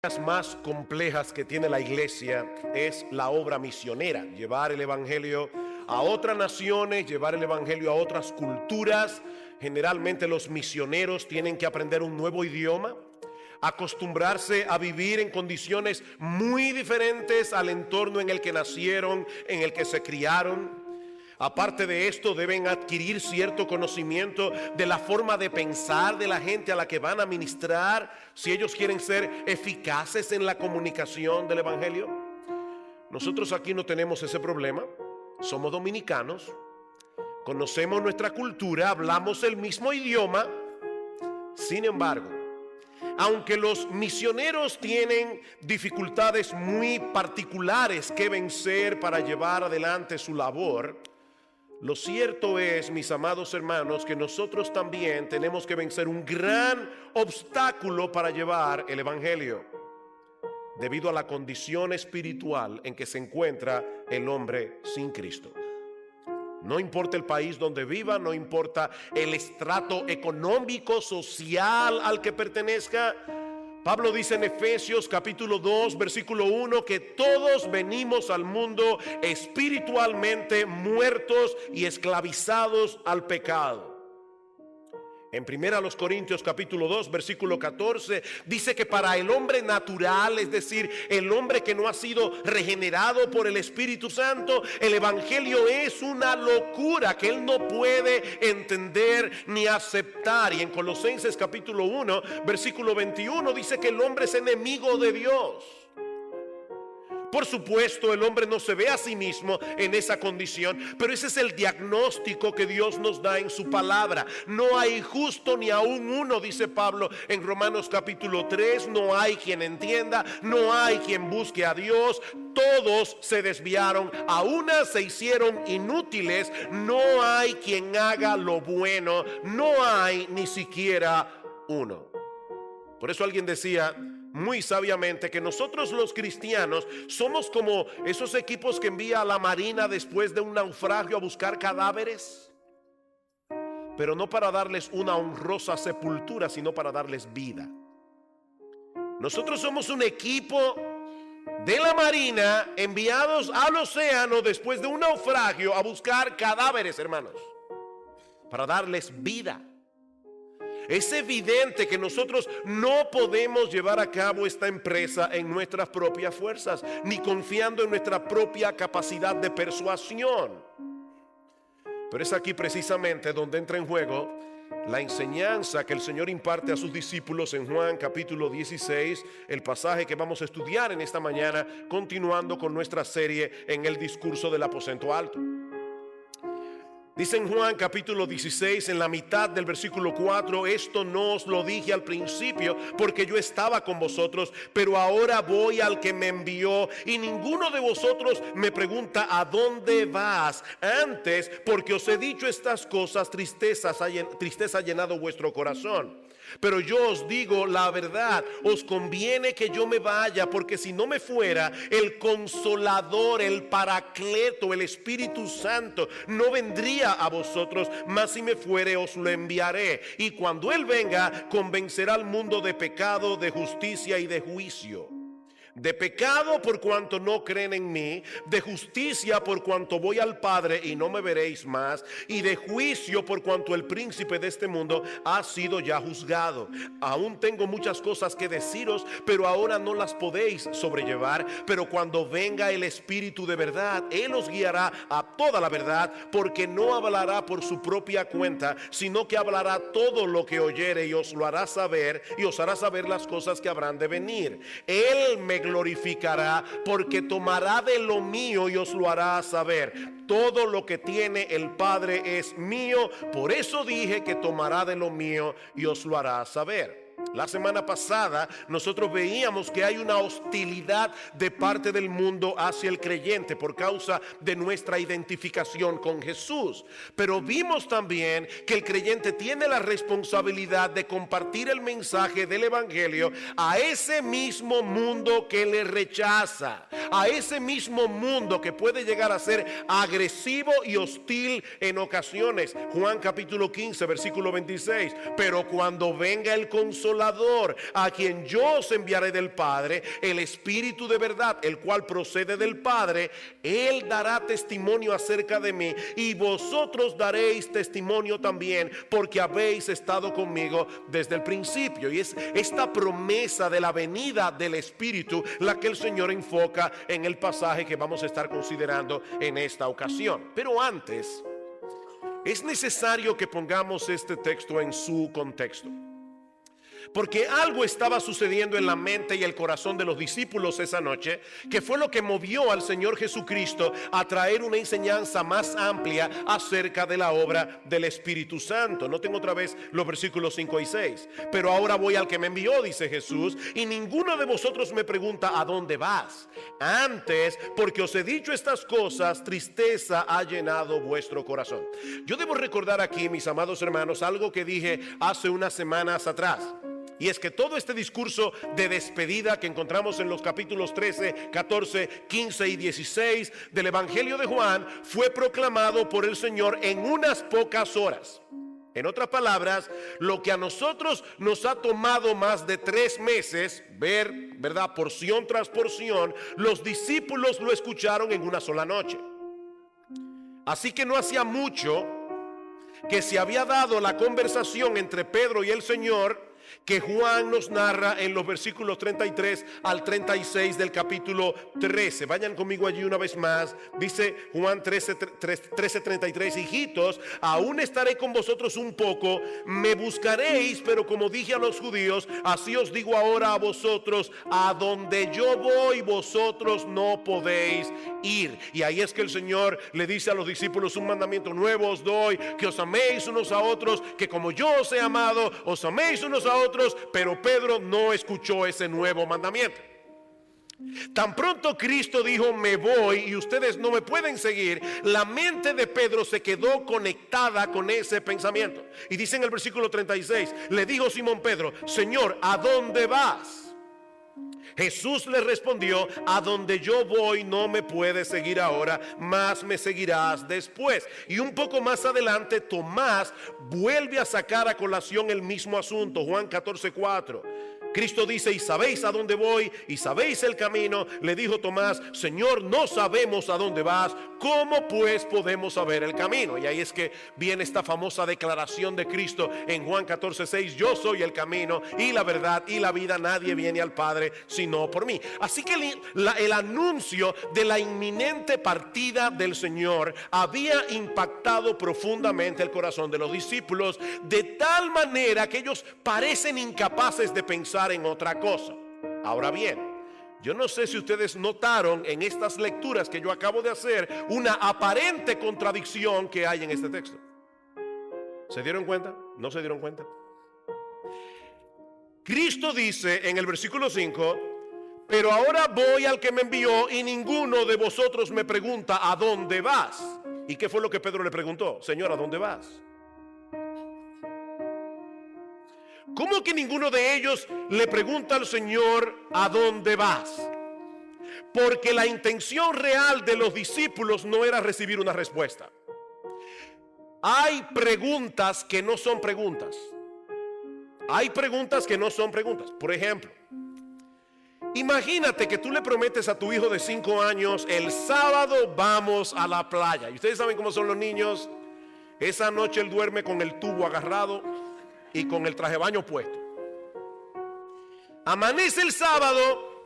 Más complejas que tiene la iglesia es la obra misionera, llevar el evangelio a otras naciones, llevar el evangelio a otras culturas. Generalmente los misioneros tienen que aprender un nuevo idioma, acostumbrarse a vivir en condiciones muy diferentes al entorno en el que nacieron, en el que se criaron. Aparte de esto, deben adquirir cierto conocimiento de la forma de pensar de la gente a la que van a ministrar, si ellos quieren ser eficaces en la comunicación del evangelio. Nosotros aquí no tenemos ese problema. Somos dominicanos, conocemos nuestra cultura, hablamos el mismo idioma. Sin embargo, aunque los misioneros tienen dificultades muy particulares que vencer para llevar adelante su labor, lo cierto es, mis amados hermanos, que nosotros también tenemos que vencer un gran obstáculo para llevar el evangelio, debido a la condición espiritual en que se encuentra el hombre sin Cristo. No importa el país donde viva, no importa el estrato económico, social al que pertenezca. Pablo dice en Efesios capítulo 2 versículo 1 que todos venimos al mundo espiritualmente muertos y esclavizados al pecado. En 1 Corintios capítulo 2 versículo 14 dice que para el hombre natural, es decir, el hombre que no ha sido regenerado por el Espíritu Santo, el evangelio es una locura que él no puede entender ni aceptar. Y en Colosenses capítulo 1 versículo 21 dice que el hombre es enemigo de Dios. Por supuesto, el hombre no se ve a sí mismo en esa condición, pero ese es el diagnóstico que Dios nos da en su palabra. No hay justo ni aún uno, dice Pablo en Romanos capítulo 3. No hay quien entienda, no hay quien busque a Dios. Todos se desviaron, a una se hicieron inútiles. No hay quien haga lo bueno, no hay ni siquiera uno. Por eso alguien decía muy sabiamente que nosotros los cristianos somos como esos equipos que envía a la marina después de un naufragio a buscar cadáveres, pero no para darles una honrosa sepultura, sino para darles vida. Nosotros somos un equipo de la marina enviados al océano después de un naufragio a buscar cadáveres, hermanos, para darles vida. Es evidente que nosotros no podemos llevar a cabo esta empresa en nuestras propias fuerzas, ni confiando en nuestra propia capacidad de persuasión. Pero es aquí precisamente donde entra en juego la enseñanza que el Señor imparte a sus discípulos en Juan capítulo 16, el pasaje que vamos a estudiar en esta mañana, continuando con nuestra serie en el discurso del aposento alto. Dice en Juan capítulo 16, en la mitad del versículo 4, esto no os lo dije al principio porque yo estaba con vosotros, pero ahora voy al que me envió y ninguno de vosotros me pregunta ¿a dónde vas? Antes, porque os he dicho estas cosas, tristeza ha llenado vuestro corazón. Pero yo os digo la verdad, os conviene que yo me vaya, porque si no me fuera, el Consolador, el Paracleto, el Espíritu Santo, no vendría a vosotros, mas si me fuere os lo enviaré. Y cuando Él venga, convencerá al mundo de pecado, de justicia y de juicio. De pecado por cuanto no creen en mí, de justicia por cuanto voy al Padre y no me veréis más, y de juicio por cuanto el príncipe de este mundo ha sido ya juzgado. Aún tengo muchas cosas que deciros, pero ahora no las podéis sobrellevar. Pero cuando venga el Espíritu de verdad, Él os guiará a toda la verdad, porque no hablará por su propia cuenta, sino que hablará todo lo que oyere y os lo hará saber, y os hará saber las cosas que habrán de venir. Él me glorificará, porque tomará de lo mío y os lo hará saber. Todo lo que tiene el Padre es mío, por eso dije que tomará de lo mío y os lo hará saber. La semana pasada nosotros veíamos que hay una hostilidad de parte del mundo hacia el creyente por causa de nuestra identificación con Jesús. Pero vimos también que el creyente tiene la responsabilidad de compartir el mensaje del evangelio a ese mismo mundo que le rechaza, a ese mismo mundo que puede llegar a ser agresivo y hostil en ocasiones. Juan capítulo 15 versículo 26, pero cuando venga el Consolador, Consolador, a quien yo os enviaré del Padre, el Espíritu de verdad, el cual procede del Padre. Él dará testimonio acerca de mí, y vosotros daréis testimonio también, porque habéis estado conmigo desde el principio. Y es esta promesa de la venida del Espíritu la que el Señor enfoca en el pasaje que vamos a estar considerando en esta ocasión. Pero antes, es necesario que pongamos este texto en su contexto, porque algo estaba sucediendo en la mente y el corazón de los discípulos esa noche, que fue lo que movió al Señor Jesucristo a traer una enseñanza más amplia acerca de la obra del Espíritu Santo. Noten otra vez los versículos 5 y 6. Pero ahora voy al que me envió, dice Jesús, y ninguno de vosotros me pregunta ¿a dónde vas? Antes, porque os he dicho estas cosas, tristeza ha llenado vuestro corazón. Yo debo recordar aquí, mis amados hermanos, algo que dije hace unas semanas atrás. Y es que todo este discurso de despedida que encontramos en los capítulos 13, 14, 15 y 16 del Evangelio de Juan fue proclamado por el Señor en unas pocas horas. En otras palabras, lo que a nosotros nos ha tomado más de 3 meses ver, ¿verdad?, porción tras porción, los discípulos lo escucharon en una sola noche. Así que no hacía mucho que se había dado la conversación entre Pedro y el Señor, que Juan nos narra en los versículos 33 al 36 del capítulo 13. Vayan conmigo allí una vez más. Dice Juan 13:33: hijitos, aún estaré con vosotros un poco, me buscaréis, pero como dije a los judíos, así os digo ahora a vosotros, a donde yo voy, vosotros no podéis ir. Y ahí es que el Señor le dice a los discípulos: un mandamiento nuevo os doy, que os améis unos a otros, que como yo os he amado, os améis unos a otros. Pero Pedro no escuchó ese nuevo mandamiento. Tan pronto Cristo dijo me voy y ustedes no me pueden seguir, la mente de Pedro se quedó conectada con ese pensamiento. Y dice en el versículo 36, le dijo Simón Pedro: Señor, ¿a dónde vas? Jesús le respondió: a donde yo voy no me puedes seguir ahora, mas me seguirás después. Y un poco más adelante Tomás vuelve a sacar a colación el mismo asunto. Juan 14:4. Cristo dice: y sabéis a dónde voy y sabéis el camino. Le dijo Tomás: Señor, no sabemos a dónde vas, ¿cómo pues podemos saber el camino? Y ahí es que viene esta famosa declaración de Cristo en Juan 14:6: yo soy el camino y la verdad y la vida, nadie viene al Padre sino por mí. Así que el anuncio de la inminente partida del Señor había impactado profundamente el corazón de los discípulos, de tal manera que ellos parecen incapaces de pensar en otra cosa. Ahora bien, yo no sé si ustedes notaron en estas lecturas que yo acabo de hacer una aparente contradicción que hay en este texto. ¿Se dieron cuenta? ¿No se dieron cuenta? Cristo dice en el versículo 5: pero ahora voy al que me envió y ninguno de vosotros me pregunta ¿a dónde vas? ¿Y qué fue lo que Pedro le preguntó? Señor, ¿a dónde vas? ¿Cómo que ninguno de ellos le pregunta al Señor ¿a dónde vas? Porque la intención real de los discípulos no era recibir una respuesta. Hay preguntas que no son preguntas. Hay preguntas que no son preguntas. Por ejemplo, imagínate que tú le prometes a tu hijo de 5 años: el sábado vamos a la playa. Y ustedes saben cómo son los niños. Esa noche él duerme con el tubo agarrado y con el traje de baño puesto. Amanece el sábado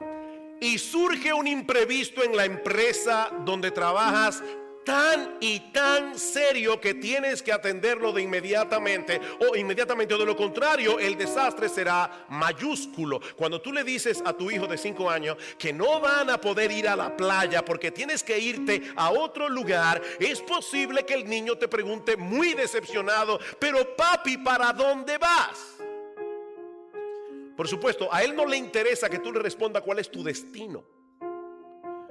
y surge un imprevisto en la empresa donde trabajas, tan y tan serio que tienes que atenderlo de inmediatamente, o de lo contrario el desastre será mayúsculo. Cuando tú le dices a tu hijo de 5 años que no van a poder ir a la playa porque tienes que irte a otro lugar, es posible que el niño te pregunte muy decepcionado: pero papi, ¿para dónde vas? Por supuesto, a él no le interesa que tú le respondas cuál es tu destino,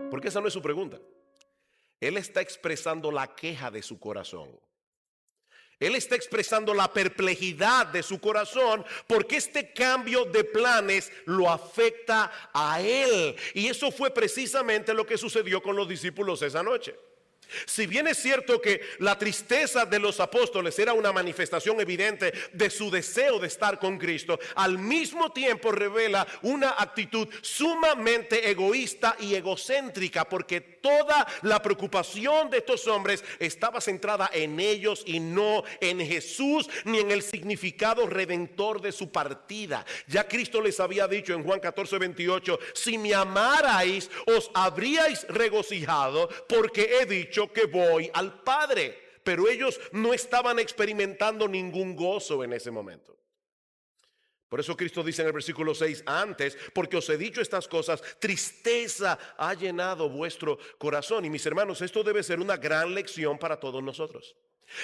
porque esa no es su pregunta. Él está expresando la queja de su corazón. Él está expresando la perplejidad de su corazón, porque este cambio de planes lo afecta a él. Y eso fue precisamente lo que sucedió con los discípulos esa noche. Si bien es cierto que la tristeza de los apóstoles era una manifestación evidente de su deseo de estar con Cristo, al mismo tiempo revela una actitud sumamente egoísta y egocéntrica, porque toda la preocupación de estos hombres estaba centrada en ellos y no en Jesús ni en el significado redentor de su partida. Ya Cristo les había dicho en Juan 14:28: si me amarais, os habríais regocijado, porque he dicho que voy al Padre. Pero ellos no estaban experimentando ningún gozo en ese momento. Por eso Cristo dice en el versículo 6: antes, porque os he dicho estas cosas, tristeza ha llenado vuestro corazón. Y mis hermanos, esto debe ser una gran lección para todos nosotros.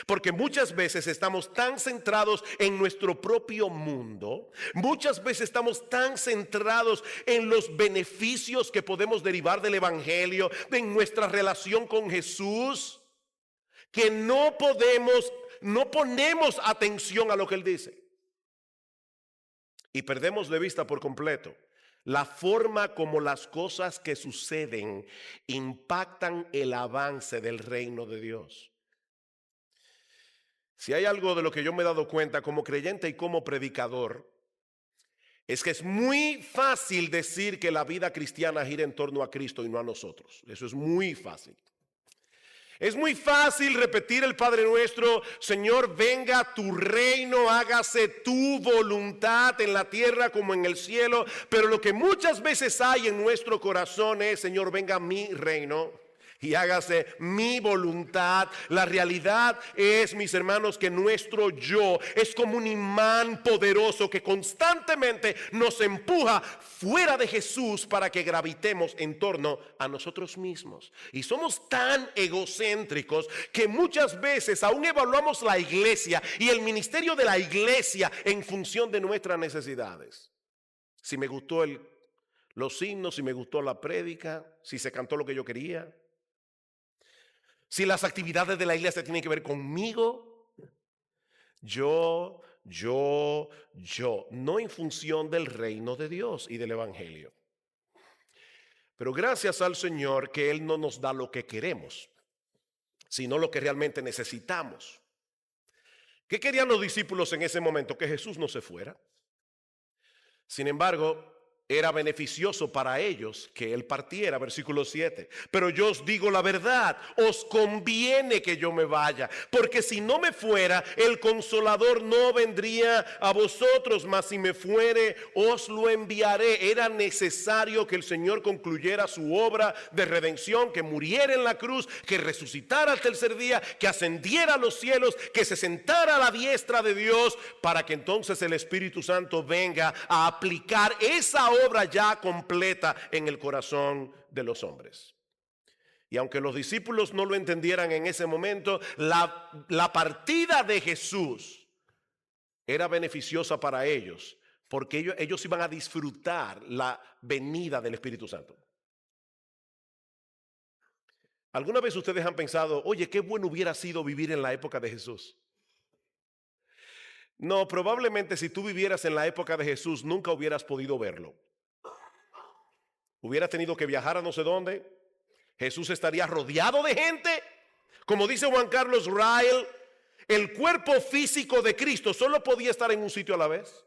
Porque muchas veces estamos tan centrados en nuestro propio mundo, muchas veces estamos tan centrados en los beneficios que podemos derivar del Evangelio, en nuestra relación con Jesús, que no ponemos atención a lo que Él dice. Y perdemos de vista por completo la forma como las cosas que suceden impactan el avance del reino de Dios. Si hay algo de lo que yo me he dado cuenta como creyente y como predicador, es que es muy fácil decir que la vida cristiana gira en torno a Cristo y no a nosotros. Eso es muy fácil. Es muy fácil repetir el Padre Nuestro: Señor, venga tu reino, hágase tu voluntad en la tierra como en el cielo. Pero lo que muchas veces hay en nuestro corazón es: Señor, venga mi reino y hágase mi voluntad. La realidad es, mis hermanos, que nuestro yo es como un imán poderoso que constantemente nos empuja fuera de Jesús para que gravitemos en torno a nosotros mismos. Y somos tan egocéntricos que muchas veces aún evaluamos la iglesia y el ministerio de la iglesia en función de nuestras necesidades. Si me gustó los himnos, si me gustó la prédica, si se cantó lo que yo quería, si las actividades de la iglesia tienen que ver conmigo, yo, no en función del reino de Dios y del Evangelio. Pero gracias al Señor que Él no nos da lo que queremos, sino lo que realmente necesitamos. ¿Qué querían los discípulos en ese momento? Que Jesús no se fuera. Sin embargo, era beneficioso para ellos que Él partiera, versículo 7. Pero yo os digo la verdad, os conviene que yo me vaya, porque si no me fuera, el Consolador no vendría a vosotros, mas si me fuere, os lo enviaré. Era necesario que el Señor concluyera su obra de redención, que muriera en la cruz, que resucitara al tercer día, que ascendiera a los cielos, que se sentara a la diestra de Dios, para que entonces el Espíritu Santo venga a aplicar esa obra ya completa en el corazón de los hombres. Y aunque los discípulos no lo entendieran en ese momento, la partida de Jesús era beneficiosa para ellos, porque ellos iban a disfrutar la venida del Espíritu Santo. ¿Alguna vez ustedes han pensado: oye, qué bueno hubiera sido vivir en la época de Jesús? No, probablemente si tú vivieras en la época de Jesús nunca hubieras podido verlo. Hubieras tenido que viajar a no sé dónde. Jesús estaría rodeado de gente. Como dice Juan Carlos Rael, el cuerpo físico de Cristo solo podía estar en un sitio a la vez,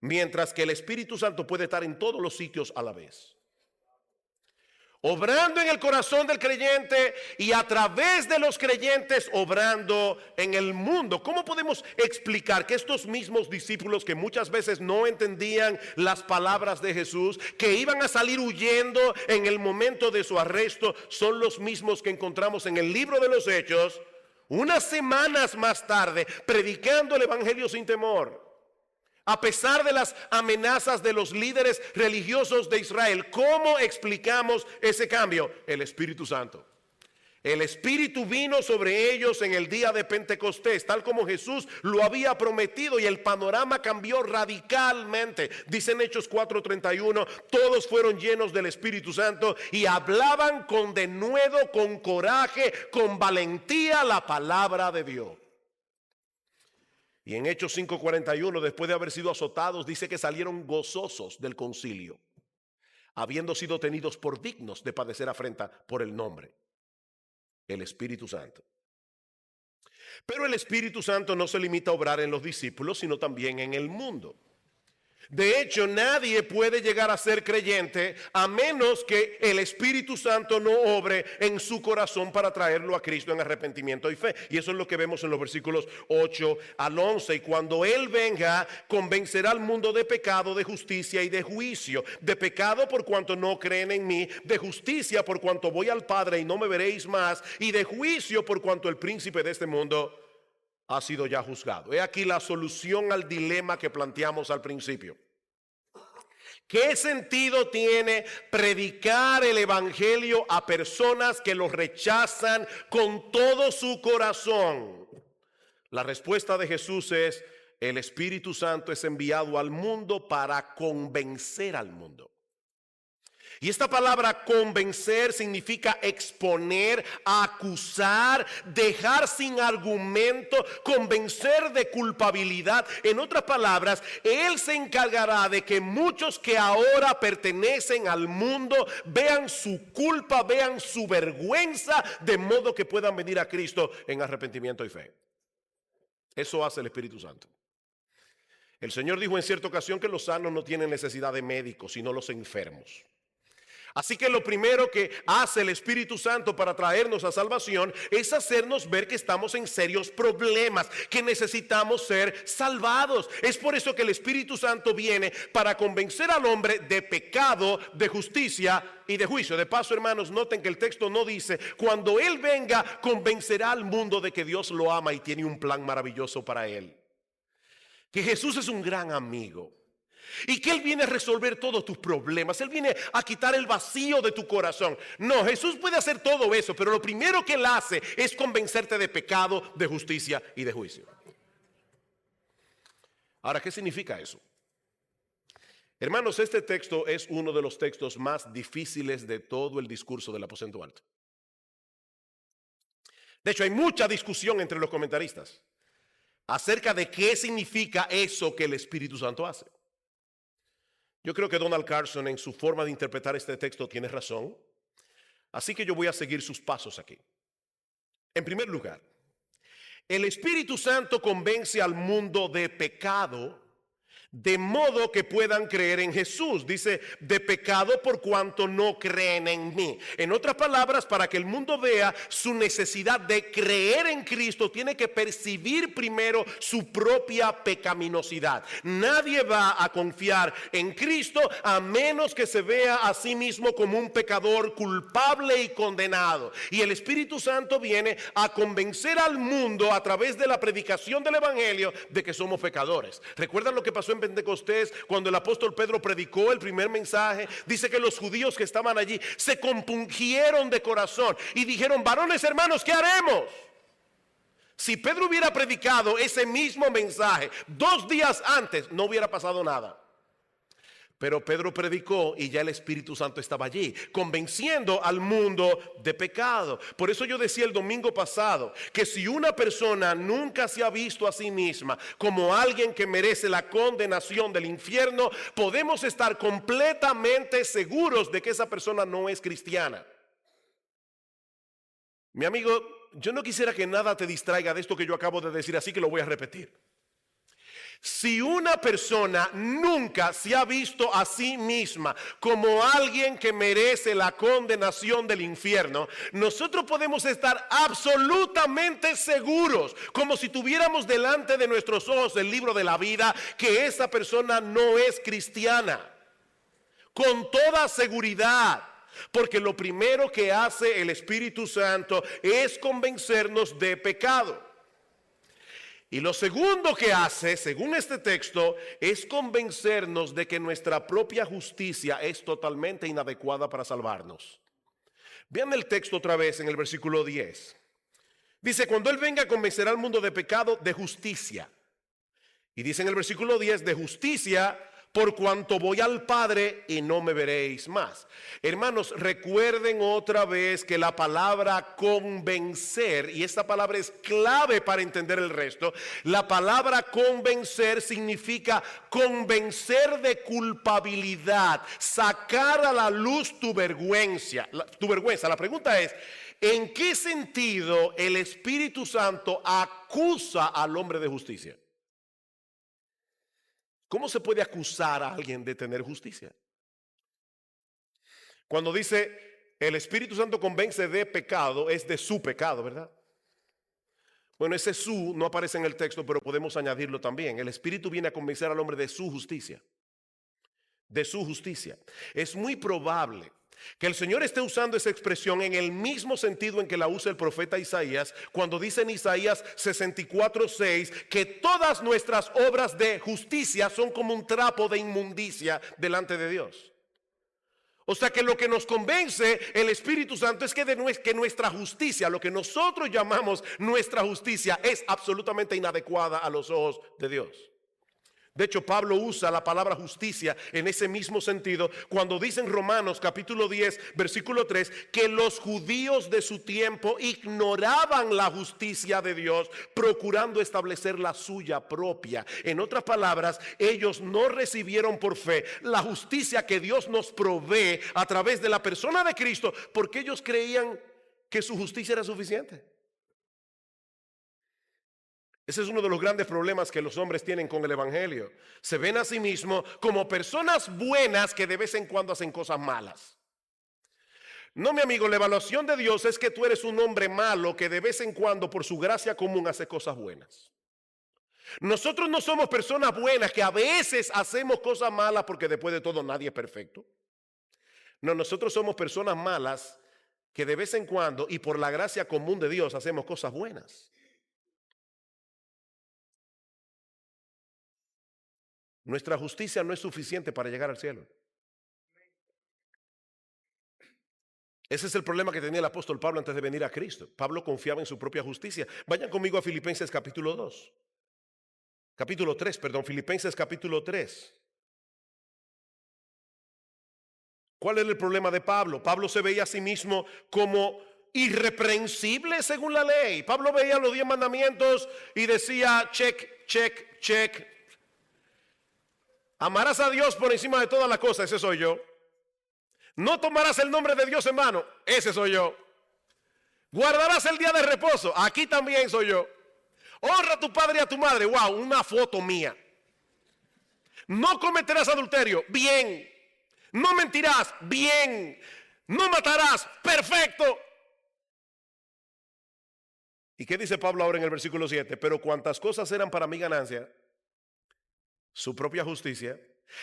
mientras que el Espíritu Santo puede estar en todos los sitios a la vez, obrando en el corazón del creyente y a través de los creyentes obrando en el mundo. ¿Cómo podemos explicar que estos mismos discípulos, que muchas veces no entendían las palabras de Jesús, que iban a salir huyendo en el momento de su arresto, son los mismos que encontramos en el libro de los Hechos, unas semanas más tarde, predicando el Evangelio sin temor? A pesar de las amenazas de los líderes religiosos de Israel, ¿cómo explicamos ese cambio? El Espíritu Santo. El Espíritu vino sobre ellos en el día de Pentecostés, tal como Jesús lo había prometido, y el panorama cambió radicalmente. Dice en Hechos 4:31, todos fueron llenos del Espíritu Santo y hablaban con denuedo, con coraje, con valentía la palabra de Dios. Y en Hechos 5:41, después de haber sido azotados, dice que salieron gozosos del concilio, habiendo sido tenidos por dignos de padecer afrenta por el nombre. el Espíritu Santo. Pero el Espíritu Santo no se limita a obrar en los discípulos, sino también en el mundo. De hecho, nadie puede llegar a ser creyente a menos que el Espíritu Santo no obre en su corazón para traerlo a Cristo en arrepentimiento y fe. Y eso es lo que vemos en los versículos 8 al 11. Y cuando Él venga, convencerá al mundo de pecado, de justicia y de juicio. De pecado por cuanto no creen en mí, de justicia por cuanto voy al Padre y no me veréis más, y de juicio por cuanto el príncipe de este mundo ha sido ya juzgado. He aquí la solución al dilema que planteamos al principio. ¿Qué sentido tiene predicar el evangelio a personas que lo rechazan con todo su corazón? La respuesta de Jesús es: el Espíritu Santo es enviado al mundo para convencer al mundo. Y esta palabra convencer significa exponer, acusar, dejar sin argumento, convencer de culpabilidad. En otras palabras, Él se encargará de que muchos que ahora pertenecen al mundo vean su culpa, vean su vergüenza, de modo que puedan venir a Cristo en arrepentimiento y fe. Eso hace el Espíritu Santo. El Señor dijo en cierta ocasión que los sanos no tienen necesidad de médicos, sino los enfermos. Así que lo primero que hace el Espíritu Santo para traernos a salvación es hacernos ver que estamos en serios problemas, que necesitamos ser salvados. Es por eso que el Espíritu Santo viene para convencer al hombre de pecado, de justicia y de juicio. De paso, hermanos, noten que el texto no dice: cuando Él venga, convencerá al mundo de que Dios lo ama y tiene un plan maravilloso para él. Que Jesús es un gran amigo. Y que Él viene a resolver todos tus problemas. Él viene a quitar el vacío de tu corazón. No, Jesús puede hacer todo eso, pero lo primero que Él hace es convencerte de pecado, de justicia y de juicio. Ahora, ¿qué significa eso? Hermanos, este texto es uno de los textos más difíciles de todo el discurso del aposento alto. De hecho, hay mucha discusión entre los comentaristas acerca de qué significa eso que el Espíritu Santo hace. Yo creo que Donald Carson, en su forma de interpretar este texto, tiene razón. Así que yo voy a seguir sus pasos aquí. En primer lugar, el Espíritu Santo convence al mundo de pecado, de modo que puedan creer en Jesús. Dice: de pecado por cuanto no creen en mí. En otras palabras, para que el mundo vea su necesidad de creer en Cristo, tiene que percibir primero su propia pecaminosidad. Nadie va a confiar en Cristo a menos que se vea a sí mismo como un pecador culpable y condenado. Y el Espíritu Santo viene a convencer al mundo a través de la predicación del evangelio de que somos pecadores. ¿Recuerdan lo que pasó en Pentecostés cuando el apóstol Pedro predicó el primer mensaje? Dice que los judíos que estaban allí se compungieron de corazón y dijeron: varones hermanos, ¿qué haremos? Si Pedro hubiera predicado ese mismo mensaje 2 días antes, no hubiera pasado nada. Pero Pedro predicó y ya el Espíritu Santo estaba allí, convenciendo al mundo de pecado. Por eso yo decía el domingo pasado que si una persona nunca se ha visto a sí misma como alguien que merece la condenación del infierno, podemos estar completamente seguros de que esa persona no es cristiana. Mi amigo, yo no quisiera que nada te distraiga de esto que yo acabo de decir, así que lo voy a repetir. Si una persona nunca se ha visto a sí misma como alguien que merece la condenación del infierno, nosotros podemos estar absolutamente seguros, como si tuviéramos delante de nuestros ojos el libro de la vida, que esa persona no es cristiana. Con toda seguridad. Porque lo primero que hace el Espíritu Santo es convencernos de pecado. Y lo segundo que hace, según este texto, es convencernos de que nuestra propia justicia es totalmente inadecuada para salvarnos. Vean el texto otra vez en el versículo 10. Dice: cuando Él venga, convencerá al mundo de pecado, de justicia. Y dice en el versículo 10: de justicia por cuanto voy al Padre y no me veréis más. Hermanos, recuerden otra vez que la palabra convencer, y esta palabra es clave para entender el resto, la palabra convencer significa convencer de culpabilidad, sacar a la luz tu vergüenza. La pregunta es, ¿en qué sentido el Espíritu Santo acusa al hombre de justicia? ¿Cómo se puede acusar a alguien de tener justicia? Cuando dice el Espíritu Santo convence de pecado, es de su pecado, ¿verdad? Bueno, ese su no aparece en el texto, pero podemos añadirlo también. El Espíritu viene a convencer al hombre de su justicia. De su justicia. Es muy probable que el Señor esté usando esa expresión en el mismo sentido en que la usa el profeta Isaías, cuando dice en Isaías 64:6 que todas nuestras obras de justicia son como un trapo de inmundicia delante de Dios. O sea que lo que nos convence el Espíritu Santo es que nuestra justicia, lo que nosotros llamamos nuestra justicia, es absolutamente inadecuada a los ojos de Dios. De hecho, Pablo usa la palabra justicia en ese mismo sentido cuando dice en Romanos capítulo 10, versículo 3, que los judíos de su tiempo ignoraban la justicia de Dios, procurando establecer la suya propia. En otras palabras, ellos no recibieron por fe la justicia que Dios nos provee a través de la persona de Cristo, porque ellos creían que su justicia era suficiente. Ese es uno de los grandes problemas que los hombres tienen con el evangelio. Se ven a sí mismos como personas buenas que de vez en cuando hacen cosas malas. No, mi amigo, la evaluación de Dios es que tú eres un hombre malo que de vez en cuando por su gracia común hace cosas buenas. Nosotros no somos personas buenas que a veces hacemos cosas malas porque después de todo nadie es perfecto. No, nosotros somos personas malas que de vez en cuando y por la gracia común de Dios hacemos cosas buenas. Nuestra justicia no es suficiente para llegar al cielo. Ese es el problema que tenía el apóstol Pablo antes de venir a Cristo. Pablo confiaba en su propia justicia. Vayan conmigo a Filipenses capítulo 2. Filipenses capítulo 3. ¿Cuál era el problema de Pablo? Pablo se veía a sí mismo como irreprensible según la ley. Pablo veía los 10 mandamientos y decía check, check, check. Amarás a Dios por encima de todas las cosas, ese soy yo. No tomarás el nombre de Dios en vano, ese soy yo. Guardarás el día de reposo, aquí también soy yo. Honra a tu padre y a tu madre, wow, una foto mía. No cometerás adulterio, bien. No mentirás, bien. No matarás, perfecto. ¿Y qué dice Pablo ahora en el versículo 7? Pero cuantas cosas eran para mi ganancia, su propia justicia,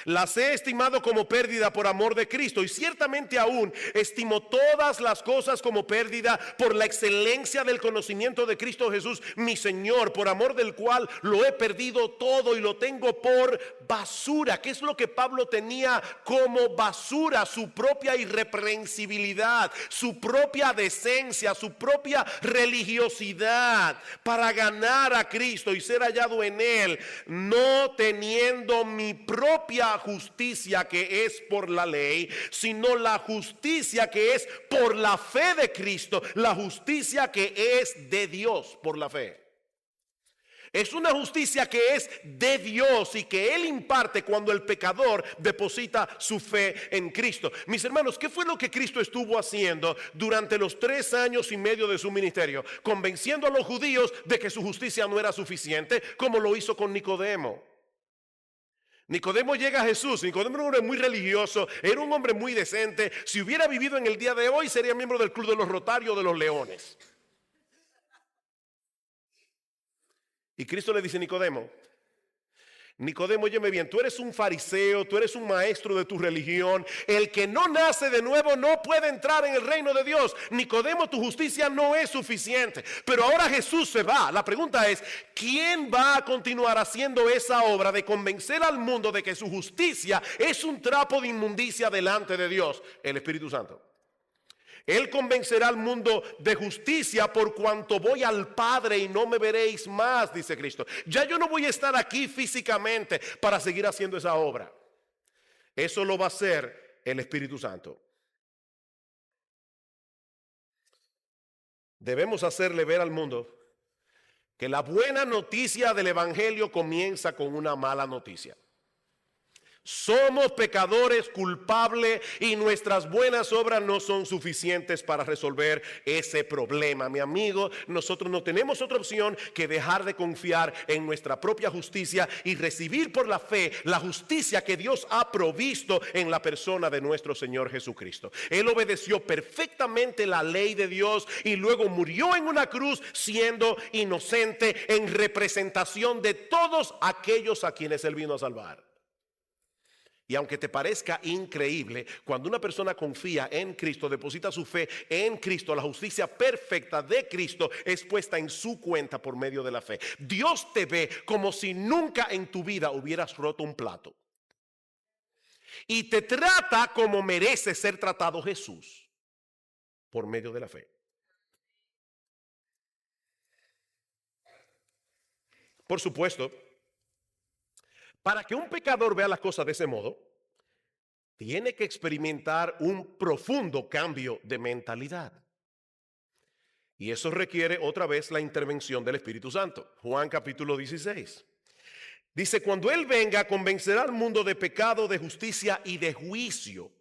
las he estimado como pérdida por amor de Cristo, y ciertamente aún estimo todas las cosas como pérdida por la excelencia del conocimiento de Cristo Jesús, mi Señor, por amor del cual lo he perdido todo y lo tengo por basura. ¿Qué es lo que Pablo tenía como basura? Su propia irreprensibilidad, su propia decencia, su propia religiosidad, para ganar a Cristo y ser hallado en Él, no teniendo mi propia justicia que es por la ley, sino la justicia que es por la fe de Cristo, la justicia que es de Dios por la fe. Es una justicia que es de Dios y que Él imparte cuando el pecador deposita su fe en Cristo. Mis hermanos, ¿qué fue lo que Cristo estuvo haciendo durante los 3 años y medio de su ministerio? Convenciendo a los judíos de que su justicia no era suficiente, como lo hizo con Nicodemo. Nicodemo llega a Jesús. Nicodemo era un hombre muy religioso, era un hombre muy decente. Si hubiera vivido en el día de hoy, sería miembro del club de los Rotarios de los Leones. Y Cristo le dice a Nicodemo, óyeme bien, tú eres un fariseo, tú eres un maestro de tu religión. El que no nace de nuevo no puede entrar en el reino de Dios. Nicodemo, tu justicia no es suficiente. Pero ahora Jesús se va. La pregunta es, ¿quién va a continuar haciendo esa obra de convencer al mundo de que su justicia es un trapo de inmundicia delante de Dios? El Espíritu Santo. Él convencerá al mundo de justicia por cuanto voy al Padre y no me veréis más, dice Cristo. Ya yo no voy a estar aquí físicamente para seguir haciendo esa obra. Eso lo va a hacer el Espíritu Santo. Debemos hacerle ver al mundo que la buena noticia del Evangelio comienza con una mala noticia. Somos pecadores culpables y nuestras buenas obras no son suficientes para resolver ese problema. Mi amigo, nosotros no tenemos otra opción que dejar de confiar en nuestra propia justicia y recibir por la fe la justicia que Dios ha provisto en la persona de nuestro Señor Jesucristo. Él obedeció perfectamente la ley de Dios y luego murió en una cruz siendo inocente en representación de todos aquellos a quienes Él vino a salvar. Y aunque te parezca increíble, cuando una persona confía en Cristo, deposita su fe en Cristo, la justicia perfecta de Cristo es puesta en su cuenta por medio de la fe. Dios te ve como si nunca en tu vida hubieras roto un plato. Y te trata como merece ser tratado Jesús por medio de la fe. Por supuesto, para que un pecador vea las cosas de ese modo, tiene que experimentar un profundo cambio de mentalidad. Y eso requiere otra vez la intervención del Espíritu Santo. Juan capítulo 16. Dice, cuando Él venga, convencerá al mundo de pecado, de justicia y de juicio.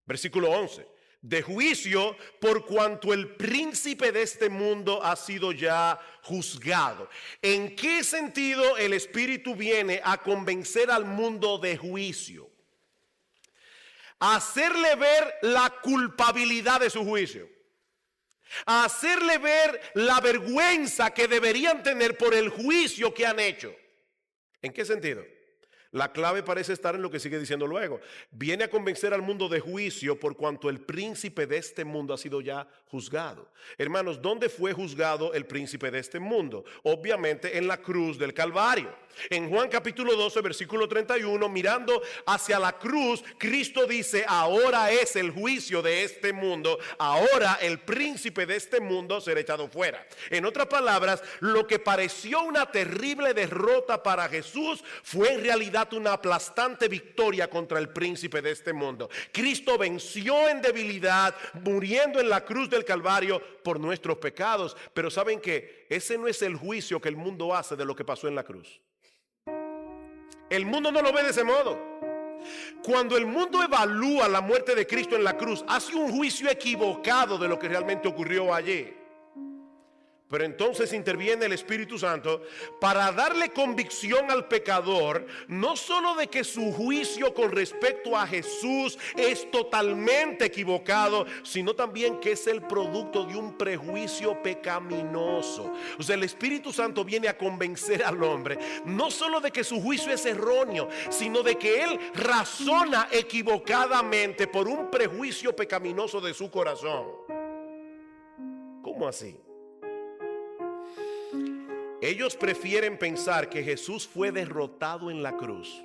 Versículo 11. De juicio, por cuanto el príncipe de este mundo ha sido ya juzgado. ¿En qué sentido el Espíritu viene a convencer al mundo de juicio? A hacerle ver la culpabilidad de su juicio. A hacerle ver la vergüenza que deberían tener por el juicio que han hecho. ¿En qué sentido? La clave parece estar en lo que sigue diciendo luego. Viene a convencer al mundo de juicio por cuanto el príncipe de este mundo ha sido ya juzgado. Hermanos, ¿dónde fue juzgado el príncipe de este mundo? Obviamente en la cruz del Calvario. En Juan capítulo 12, versículo 31, mirando hacia la cruz, Cristo dice, ahora es el juicio de este mundo. Ahora el príncipe de este mundo será echado fuera. En otras palabras, lo que pareció una terrible derrota para Jesús fue en realidad una aplastante victoria contra el príncipe de este mundo. Cristo venció en debilidad, muriendo en la cruz del Calvario por nuestros pecados. Pero ¿saben qué? Ese no es el juicio que el mundo hace de lo que pasó en la cruz. El mundo no lo ve de ese modo. Cuando el mundo evalúa la muerte de Cristo en la cruz, hace un juicio equivocado de lo que realmente ocurrió allí. Pero entonces interviene el Espíritu Santo para darle convicción al pecador, no solo de que su juicio con respecto a Jesús es totalmente equivocado, sino también que es el producto de un prejuicio pecaminoso. O sea, el Espíritu Santo viene a convencer al hombre, no solo de que su juicio es erróneo, sino de que él razona equivocadamente por un prejuicio pecaminoso de su corazón. ¿Cómo así? Ellos prefieren pensar que Jesús fue derrotado en la cruz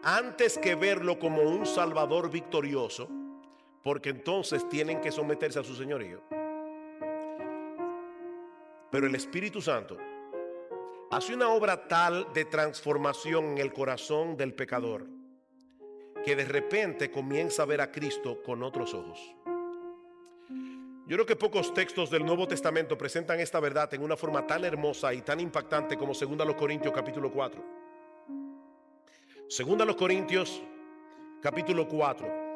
antes que verlo como un Salvador victorioso, porque entonces tienen que someterse a su señorío. Pero el Espíritu Santo hace una obra tal de transformación en el corazón del pecador que de repente comienza a ver a Cristo con otros ojos. Yo creo que pocos textos del Nuevo Testamento presentan esta verdad en una forma tan hermosa y tan impactante como 2 Corintios capítulo 4. 2 Corintios capítulo 4.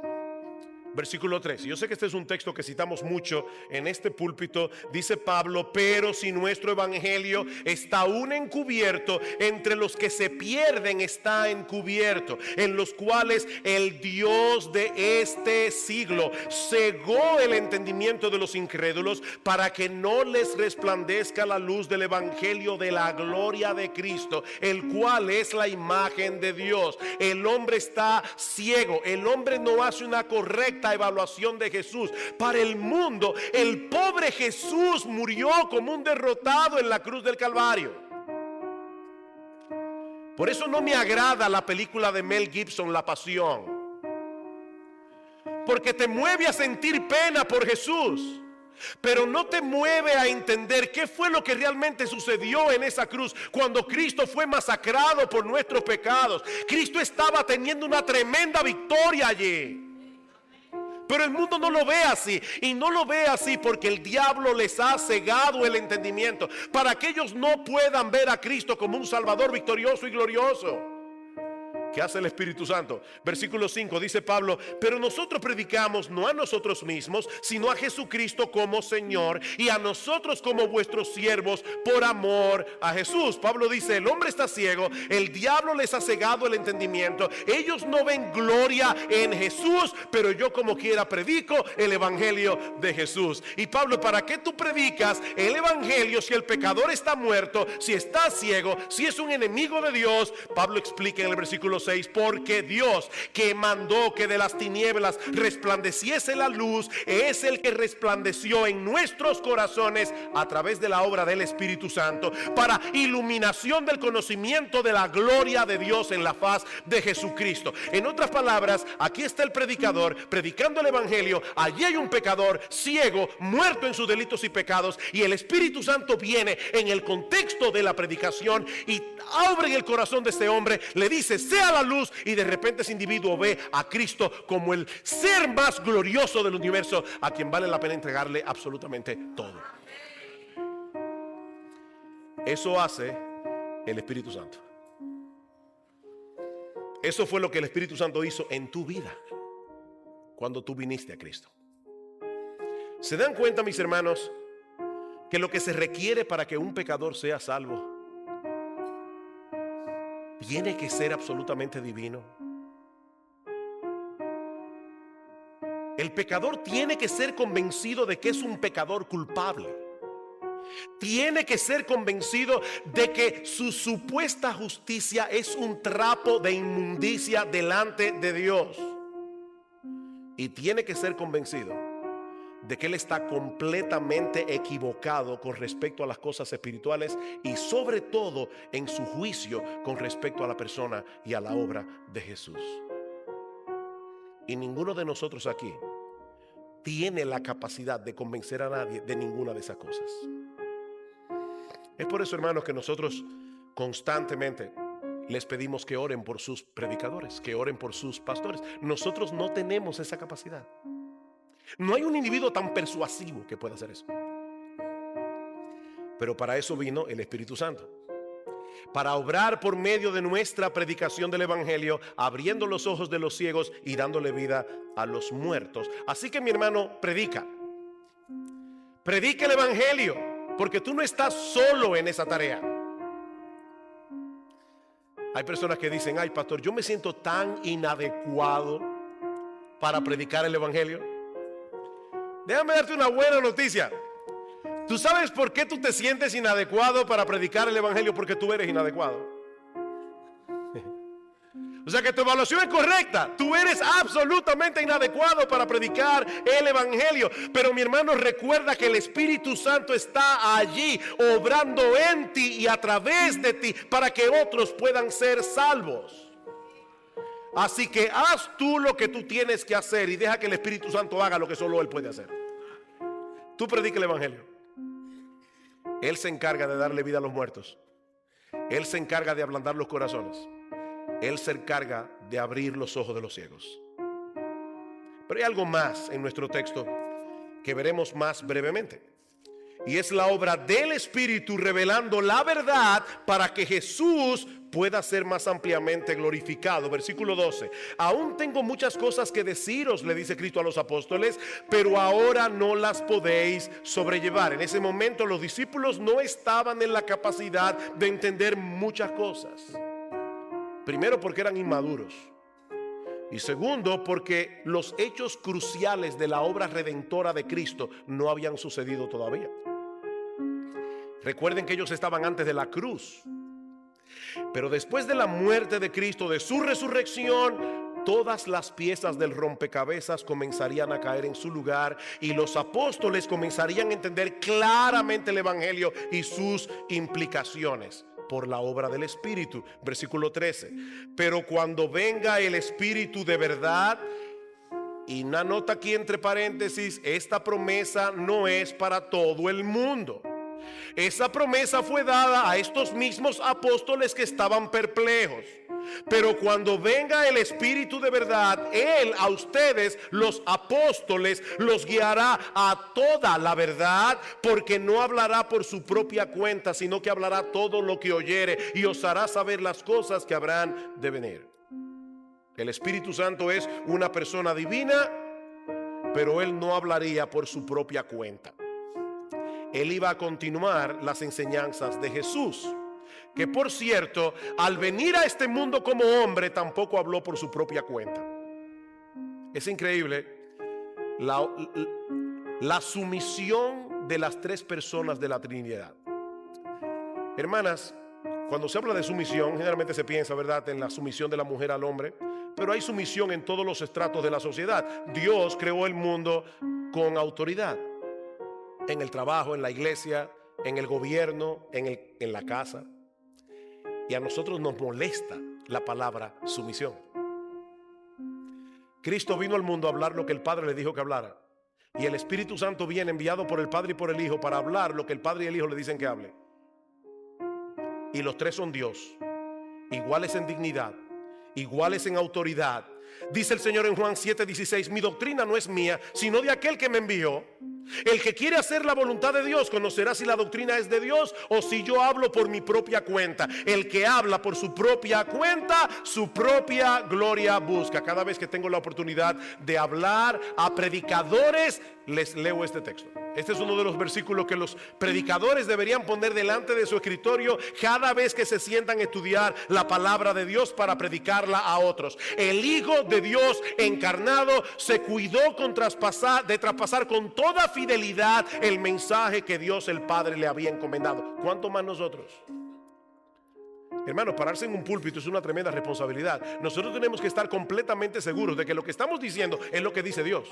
Versículo 3. Yo sé que este es un texto que citamos mucho en este púlpito. Dice Pablo, pero si nuestro evangelio está aún encubierto, entre los que se pierden está encubierto, en los cuales el Dios de este siglo cegó el entendimiento de los incrédulos para que no les resplandezca la luz del evangelio de la gloria de Cristo, el cual es la imagen de Dios. El hombre está ciego, el hombre no hace una correcta evaluación de Jesús. Para el mundo, el pobre Jesús murió como un derrotado en la cruz del Calvario. Por eso no me agrada la película de Mel Gibson, La Pasión, porque te mueve a sentir pena por Jesús, pero no te mueve a entender qué fue lo que realmente sucedió en esa cruz cuando Cristo fue masacrado por nuestros pecados. Cristo estaba teniendo una tremenda victoria allí. Pero el mundo no lo ve así, y no lo ve así porque el diablo les ha cegado el entendimiento para que ellos no puedan ver a Cristo como un Salvador victorioso y glorioso. ¿Qué hace el Espíritu Santo? Versículo 5 dice Pablo: pero nosotros predicamos no a nosotros mismos, sino a Jesucristo como Señor, y a nosotros como vuestros siervos por amor a Jesús. Pablo dice: el hombre está ciego, el diablo les ha cegado el entendimiento, ellos no ven gloria en Jesús, pero yo como quiera predico el evangelio de Jesús. Y Pablo: ¿para qué tú predicas el evangelio si el pecador está muerto, si está ciego, si es un enemigo de Dios? Pablo explica en el versículo 6: porque Dios, que mandó que de las tinieblas resplandeciese la luz, es el que resplandeció en nuestros corazones a través de la obra del Espíritu Santo, para iluminación del conocimiento de la gloria de Dios en la faz de Jesucristo. En otras palabras, aquí está el predicador predicando el evangelio, allí hay un pecador ciego, muerto en sus delitos y pecados, y el Espíritu Santo viene en el contexto de la predicación y abre en el corazón de este hombre, le dice: sea la luz, y de repente ese individuo ve a Cristo como el ser más glorioso del universo, a quien vale la pena entregarle absolutamente todo. Eso hace el Espíritu Santo. Eso fue lo que el Espíritu Santo hizo en tu vida cuando tú viniste a Cristo. ¿Se dan cuenta, mis hermanos, que lo que se requiere para que un pecador sea salvo tiene que ser absolutamente divino? El pecador tiene que ser convencido de que es un pecador culpable. Tiene que ser convencido de que su supuesta justicia es un trapo de inmundicia delante de Dios. Y tiene que ser convencido de que él está completamente equivocado con respecto a las cosas espirituales y sobre todo en su juicio con respecto a la persona y a la obra de Jesús. Y ninguno de nosotros aquí tiene la capacidad de convencer a nadie de ninguna de esas cosas. Es por eso, hermanos, que nosotros constantemente les pedimos que oren por sus predicadores, que oren por sus pastores. Nosotros no tenemos esa capacidad. No hay un individuo tan persuasivo que pueda hacer eso. Pero para eso vino el Espíritu Santo, para obrar por medio de nuestra predicación del evangelio, abriendo los ojos de los ciegos y dándole vida a los muertos. Así que, mi hermano, predica el evangelio, porque tú no estás solo en esa tarea. Hay personas que dicen: ay, pastor, yo me siento tan inadecuado para predicar el evangelio. Déjame darte una buena noticia. ¿Tú sabes por qué tú te sientes inadecuado para predicar el evangelio? Porque tú eres inadecuado. O sea que tu evaluación es correcta. Tú eres absolutamente inadecuado para predicar el evangelio. Pero, mi hermano, recuerda que el Espíritu Santo está allí obrando en ti y a través de ti para que otros puedan ser salvos. Así que haz tú lo que tú tienes que hacer y deja que el Espíritu Santo haga lo que solo Él puede hacer. Tú predica el evangelio. Él se encarga de darle vida a los muertos. Él se encarga de ablandar los corazones. Él se encarga de abrir los ojos de los ciegos. Pero hay algo más en nuestro texto que veremos más brevemente. Y es la obra del Espíritu revelando la verdad para que Jesús pueda ser más ampliamente glorificado. Versículo 12. Aún tengo muchas cosas que deciros, le dice Cristo a los apóstoles, pero ahora no las podéis sobrellevar. En ese momento los discípulos no estaban en la capacidad de entender muchas cosas. Primero, porque eran inmaduros. Y segundo, porque los hechos cruciales de la obra redentora de Cristo no habían sucedido todavía. Recuerden que ellos estaban antes de la cruz. Pero después de la muerte de Cristo, de su resurrección, todas las piezas del rompecabezas comenzarían a caer en su lugar y los apóstoles comenzarían a entender claramente el evangelio y sus implicaciones por la obra del Espíritu. Versículo 13. Pero cuando venga el Espíritu de verdad, Y una nota aquí entre paréntesis, esta promesa no es para todo el mundo. Esa promesa fue dada a estos mismos apóstoles que estaban perplejos. Pero cuando venga el Espíritu de verdad, Él a ustedes, los apóstoles, los guiará a toda la verdad, porque no hablará por su propia cuenta, sino que hablará todo lo que oyere y os hará saber las cosas que habrán de venir. El Espíritu Santo es una persona divina, pero Él no hablaría por su propia cuenta. Él iba a continuar las enseñanzas de Jesús, que por cierto, al venir a este mundo como hombre, tampoco habló por su propia cuenta. Es increíble la sumisión de las tres personas de la Trinidad. Hermanas, cuando se habla de sumisión, generalmente se piensa, ¿verdad?, en la sumisión de la mujer al hombre, pero hay sumisión en todos los estratos de la sociedad. Dios creó el mundo con autoridad. En el trabajo, en la iglesia, en el gobierno, en la casa. Y a nosotros nos molesta la palabra sumisión. Cristo vino al mundo a hablar lo que el Padre le dijo que hablara. Y el Espíritu Santo viene enviado por el Padre y por el Hijo para hablar lo que el Padre y el Hijo le dicen que hable. Y los tres son Dios, iguales en dignidad, iguales en autoridad. Dice el Señor en Juan 7:16: mi doctrina no es mía, sino de aquel que me envió. El que quiere hacer la voluntad de Dios conocerá si la doctrina es de Dios o si yo hablo por mi propia cuenta. El que habla por su propia cuenta, su propia gloria busca. Cada vez que tengo la oportunidad de hablar a predicadores, les leo este texto. Este es uno de los versículos que los predicadores deberían poner delante de su escritorio cada vez que se sientan a estudiar la palabra de Dios para predicarla a otros. El Hijo de Dios encarnado se cuidó de traspasar con toda fidelidad el mensaje que Dios el Padre le había encomendado. ¿Cuánto más nosotros? Hermanos, pararse en un púlpito es una tremenda responsabilidad. Nosotros tenemos que estar completamente seguros de que lo que estamos diciendo es lo que dice Dios.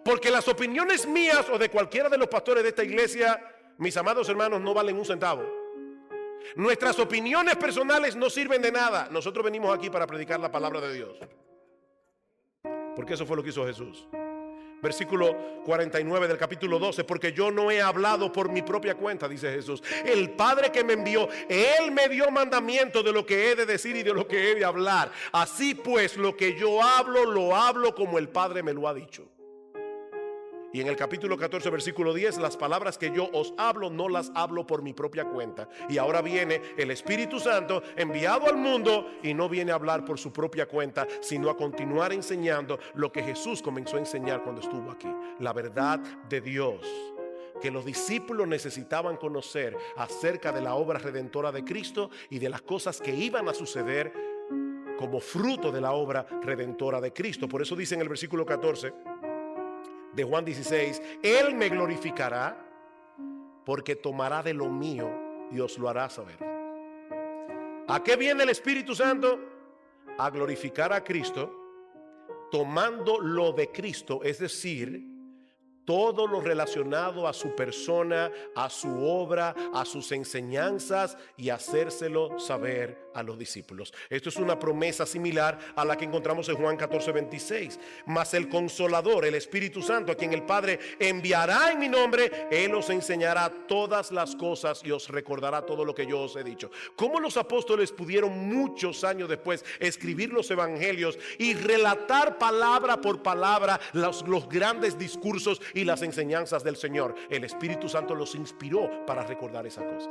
Porque las opiniones mías o de cualquiera de los pastores de esta iglesia, mis amados hermanos, no valen un centavo. Nuestras opiniones personales no sirven de nada. Nosotros venimos aquí para predicar la palabra de Dios, porque eso fue lo que hizo Jesús. Versículo 49 del capítulo 12: porque yo no he hablado por mi propia cuenta, dice Jesús. El Padre que me envió, Él me dio mandamiento de lo que he de decir y de lo que he de hablar. Así pues, lo que yo hablo, lo hablo como el Padre me lo ha dicho. Y en el capítulo 14, versículo 10: las palabras que yo os hablo, no las hablo por mi propia cuenta. Y ahora viene el Espíritu Santo enviado al mundo y no viene a hablar por su propia cuenta, sino a continuar enseñando lo que Jesús comenzó a enseñar cuando estuvo aquí. La verdad de Dios, que los discípulos necesitaban conocer acerca de la obra redentora de Cristo y de las cosas que iban a suceder como fruto de la obra redentora de Cristo. Por eso dice en el versículo 14 de Juan 16: Él me glorificará, porque tomará de lo mío y os lo hará saber. ¿A qué viene el Espíritu Santo? A glorificar a Cristo, tomando lo de Cristo, es decir, todo lo relacionado a su persona, a su obra, a sus enseñanzas, y hacérselo saber a los discípulos. Esto es una promesa similar a la que encontramos en Juan 14:26. Mas el Consolador, el Espíritu Santo, a quien el Padre enviará en mi nombre, Él os enseñará todas las cosas y os recordará todo lo que yo os he dicho. ¿Cómo los apóstoles pudieron muchos años después escribir los evangelios y relatar palabra por palabra los grandes discursos y las enseñanzas del Señor? El Espíritu Santo los inspiró para recordar esas cosas.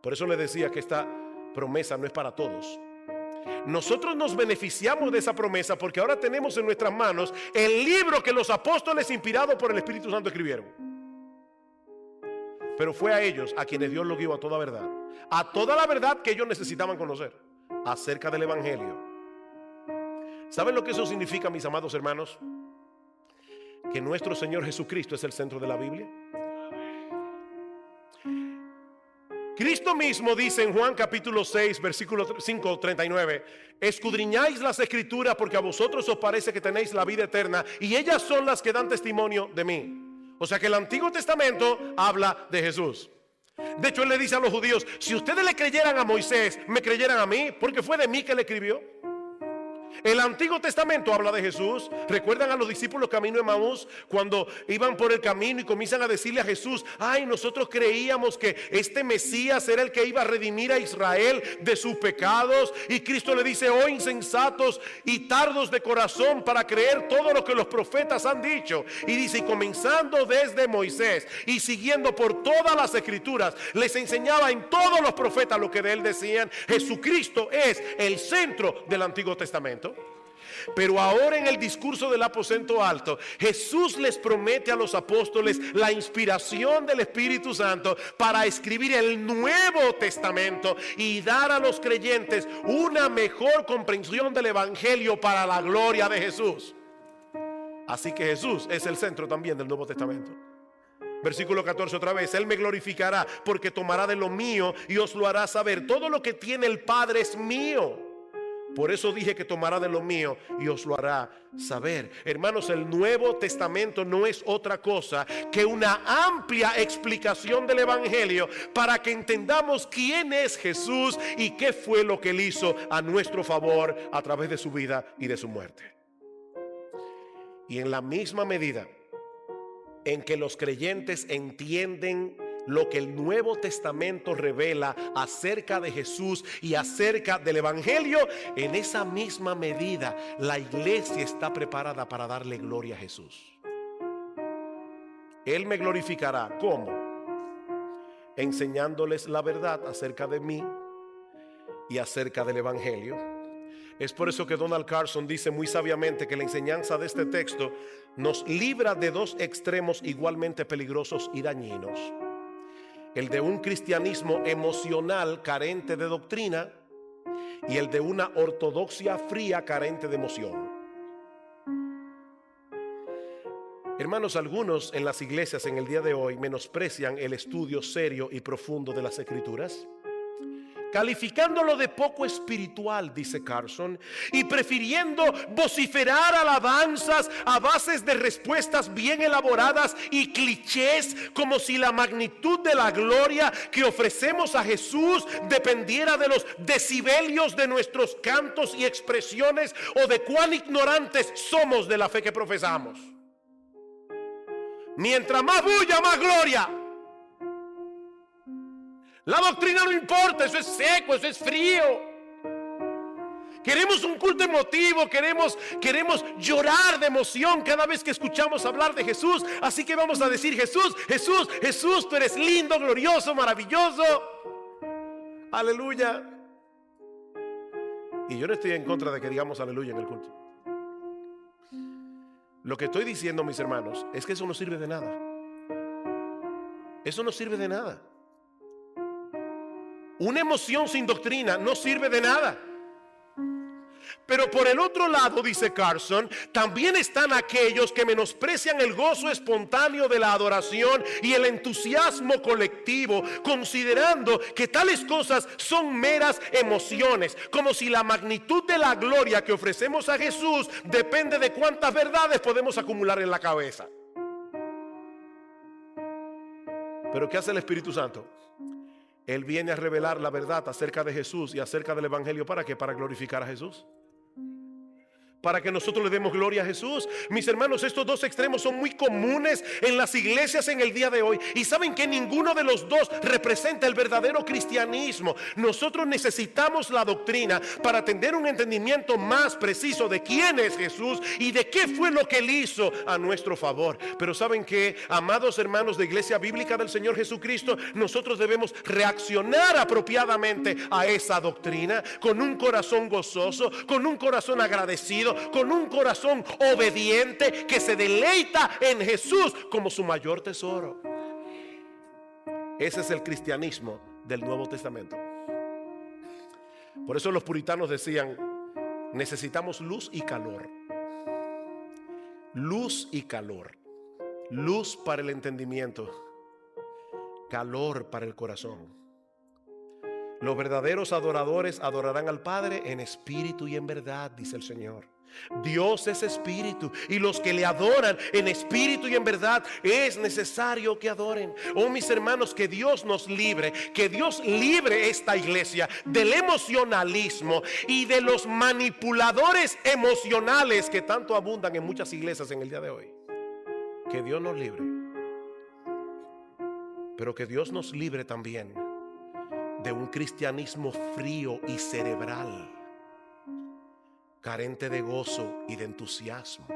Por eso les decía que esta promesa no es para todos. Nosotros nos beneficiamos de esa promesa porque ahora tenemos en nuestras manos el libro que los apóstoles, inspirados por el Espíritu Santo, escribieron. Pero fue a ellos a quienes Dios los guió a toda verdad, a toda la verdad que ellos necesitaban conocer acerca del Evangelio. ¿Saben lo que eso significa, mis amados hermanos? Que nuestro Señor Jesucristo es el centro de la Biblia. Cristo mismo dice en Juan capítulo 6, versículo 5:39: escudriñáis las escrituras porque a vosotros os parece que tenéis la vida eterna y ellas son las que dan testimonio de mí. O sea que el Antiguo Testamento habla de Jesús. De hecho, Él le dice a los judíos: si ustedes le creyeran a Moisés, me creyeran a mí, porque fue de mí que le escribió. El Antiguo Testamento habla de Jesús. ¿Recuerdan a los discípulos camino de Emaús cuando iban por el camino y comienzan a decirle a Jesús: ay, nosotros creíamos que este Mesías era el que iba a redimir a Israel de sus pecados? Y Cristo le dice: oh insensatos y tardos de corazón para creer todo lo que los profetas han dicho. Y dice: y comenzando desde Moisés y siguiendo por todas las escrituras, les enseñaba en todos los profetas lo que de él decían. Jesucristo es el centro del Antiguo Testamento. Pero ahora, en el discurso del aposento alto, Jesús les promete a los apóstoles la inspiración del Espíritu Santo para escribir el Nuevo Testamento y dar a los creyentes una mejor comprensión del Evangelio para la gloria de Jesús. Así que Jesús es el centro también del Nuevo Testamento. Versículo 14 otra vez: Él me glorificará porque tomará de lo mío y os lo hará saber. Todo lo que tiene el Padre es mío. Por eso dije que tomará de lo mío y os lo hará saber. Hermanos, el Nuevo Testamento no es otra cosa que una amplia explicación del Evangelio para que entendamos quién es Jesús y qué fue lo que él hizo a nuestro favor a través de su vida y de su muerte. Y en la misma medida en que los creyentes entienden lo que el Nuevo Testamento revela acerca de Jesús y acerca del Evangelio, en esa misma medida la iglesia está preparada para darle gloria a Jesús. Él me glorificará. ¿Cómo? Enseñándoles la verdad acerca de mí y acerca del Evangelio. Es por eso que Donald Carson dice muy sabiamente que la enseñanza de este texto nos libra de dos extremos igualmente peligrosos y dañinos: el de un cristianismo emocional carente de doctrina y el de una ortodoxia fría carente de emoción. Hermanos, algunos en las iglesias en el día de hoy menosprecian el estudio serio y profundo de las Escrituras, calificándolo de poco espiritual, dice Carson, y prefiriendo vociferar alabanzas a bases de respuestas bien elaboradas y clichés, como si la magnitud de la gloria que ofrecemos a Jesús dependiera de los decibelios de nuestros cantos y expresiones o de cuán ignorantes somos de la fe que profesamos. Mientras más bulla, más gloria. La doctrina no importa, eso es seco, eso es frío. Queremos un culto emotivo, queremos llorar de emoción cada vez que escuchamos hablar de Jesús. Así que vamos a decir: Jesús, Jesús, Jesús, tú eres lindo, glorioso, maravilloso. Aleluya. Y yo no estoy en contra de que digamos aleluya en el culto. Lo que estoy diciendo, mis hermanos, es que eso no sirve de nada. Eso no sirve de nada. Una emoción sin doctrina no sirve de nada. Pero por el otro lado, dice Carson, también están aquellos que menosprecian el gozo espontáneo de la adoración y el entusiasmo colectivo, considerando que tales cosas son meras emociones, como si la magnitud de la gloria que ofrecemos a Jesús depende de cuántas verdades podemos acumular en la cabeza. Pero ¿qué hace el Espíritu Santo? Él viene a revelar la verdad acerca de Jesús y acerca del Evangelio. ¿Para qué? Para glorificar a Jesús. Para que nosotros le demos gloria a Jesús. Mis hermanos, estos dos extremos son muy comunes en las iglesias en el día de hoy. Y saben que ninguno de los dos representa el verdadero cristianismo. Nosotros necesitamos la doctrina para tener un entendimiento más preciso de quién es Jesús y de qué fue lo que él hizo a nuestro favor. Pero saben que, amados hermanos de Iglesia Bíblica del Señor Jesucristo, nosotros debemos reaccionar apropiadamente a esa doctrina con un corazón gozoso, con un corazón agradecido, con un corazón obediente que se deleita en Jesús como su mayor tesoro. Ese es el cristianismo del Nuevo Testamento. Por eso los puritanos decían: necesitamos luz y calor. Luz y calor. Luz para el entendimiento, calor para el corazón. Los verdaderos adoradores adorarán al Padre en espíritu y en verdad, dice el Señor. Dios es espíritu, y los que le adoran en espíritu y en verdad es necesario que adoren. Oh, mis hermanos, que Dios nos libre, que Dios libre esta iglesia del emocionalismo y de los manipuladores emocionales que tanto abundan en muchas iglesias en el día de hoy. Que Dios nos libre, pero que Dios nos libre también de un cristianismo frío y cerebral, carente de gozo y de entusiasmo.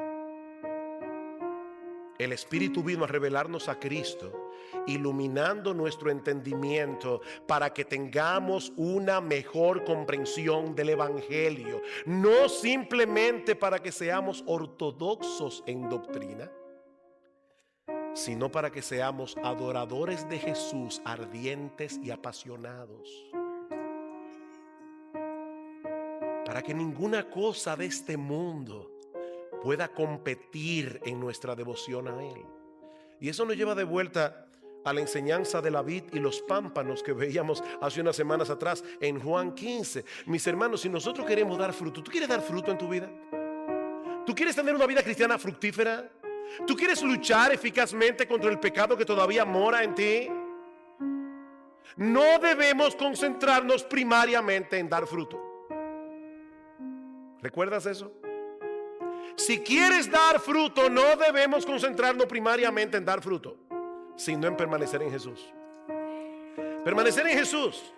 El Espíritu vino a revelarnos a Cristo, iluminando nuestro entendimiento para que tengamos una mejor comprensión del Evangelio, no simplemente para que seamos ortodoxos en doctrina, sino para que seamos adoradores de Jesús, ardientes y apasionados. Para que ninguna cosa de este mundo pueda competir en nuestra devoción a Él. Y eso nos lleva de vuelta a la enseñanza de la vid y los pámpanos que veíamos hace unas semanas atrás en Juan 15. Mis hermanos, si nosotros queremos dar fruto, ¿tú quieres dar fruto en tu vida? ¿Tú quieres tener una vida cristiana fructífera? ¿Tú quieres luchar eficazmente contra el pecado que todavía mora en ti? No debemos concentrarnos primariamente en dar fruto. ¿Recuerdas eso? Si quieres dar fruto, no debemos concentrarnos primariamente en dar fruto, sino en permanecer en Jesús. Permanecer en Jesús,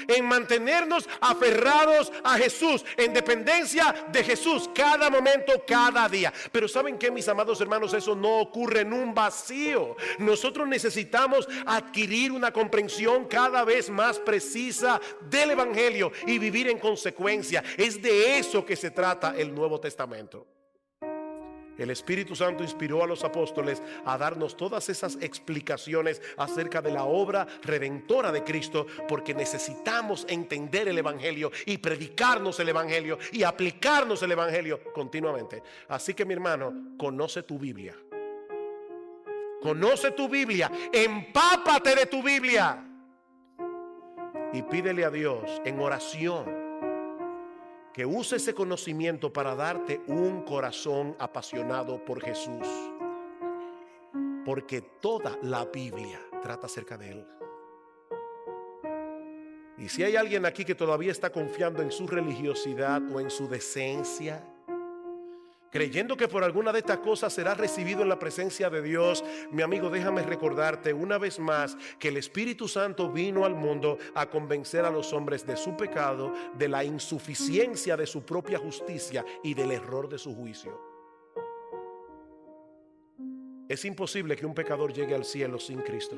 en mantenernos aferrados a Jesús, en dependencia de Jesús cada momento, cada día. Pero ¿saben qué, mis amados hermanos? Eso no ocurre en un vacío. Nosotros necesitamos adquirir una comprensión cada vez más precisa del Evangelio y vivir en consecuencia. Es de eso que se trata el Nuevo Testamento. El Espíritu Santo inspiró a los apóstoles a darnos todas esas explicaciones acerca de la obra redentora de Cristo, porque necesitamos entender el Evangelio y predicarnos el Evangelio y aplicarnos el Evangelio continuamente. Así que, mi hermano, conoce tu Biblia. Conoce tu Biblia, empápate de tu Biblia y pídele a Dios en oración que use ese conocimiento para darte un corazón apasionado por Jesús, porque toda la Biblia trata acerca de Él. Y si hay alguien aquí que todavía está confiando en su religiosidad o en su decencia, creyendo que por alguna de estas cosas será recibido en la presencia de Dios, mi amigo, déjame recordarte una vez más que el Espíritu Santo vino al mundo a convencer a los hombres de su pecado, de la insuficiencia de su propia justicia y del error de su juicio. Es imposible que un pecador llegue al cielo sin Cristo,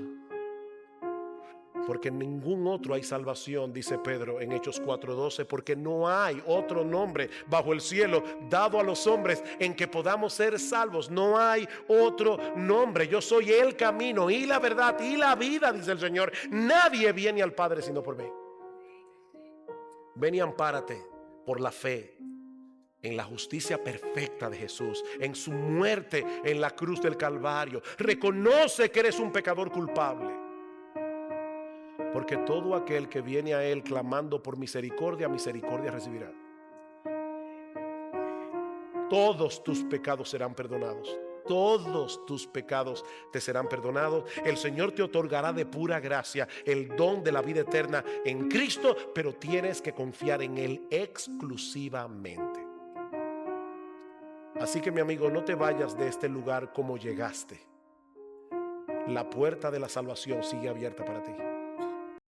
porque en ningún otro hay salvación, dice Pedro en Hechos 4:12, porque no hay otro nombre bajo el cielo dado a los hombres en que podamos ser salvos. No hay otro nombre. Yo soy el camino y la verdad y la vida, dice el Señor. Nadie viene al Padre sino por mí. Ven y ampárate por la fe en la justicia perfecta de Jesús, en su muerte en la cruz del Calvario. Reconoce que eres un pecador culpable, porque todo aquel que viene a Él clamando por misericordia, misericordia recibirá. Todos tus pecados serán perdonados. Todos tus pecados te serán perdonados. El Señor te otorgará de pura gracia el don de la vida eterna en Cristo, pero tienes que confiar en Él exclusivamente. Así que, mi amigo, no te vayas de este lugar como llegaste. La puerta de la salvación sigue abierta para ti.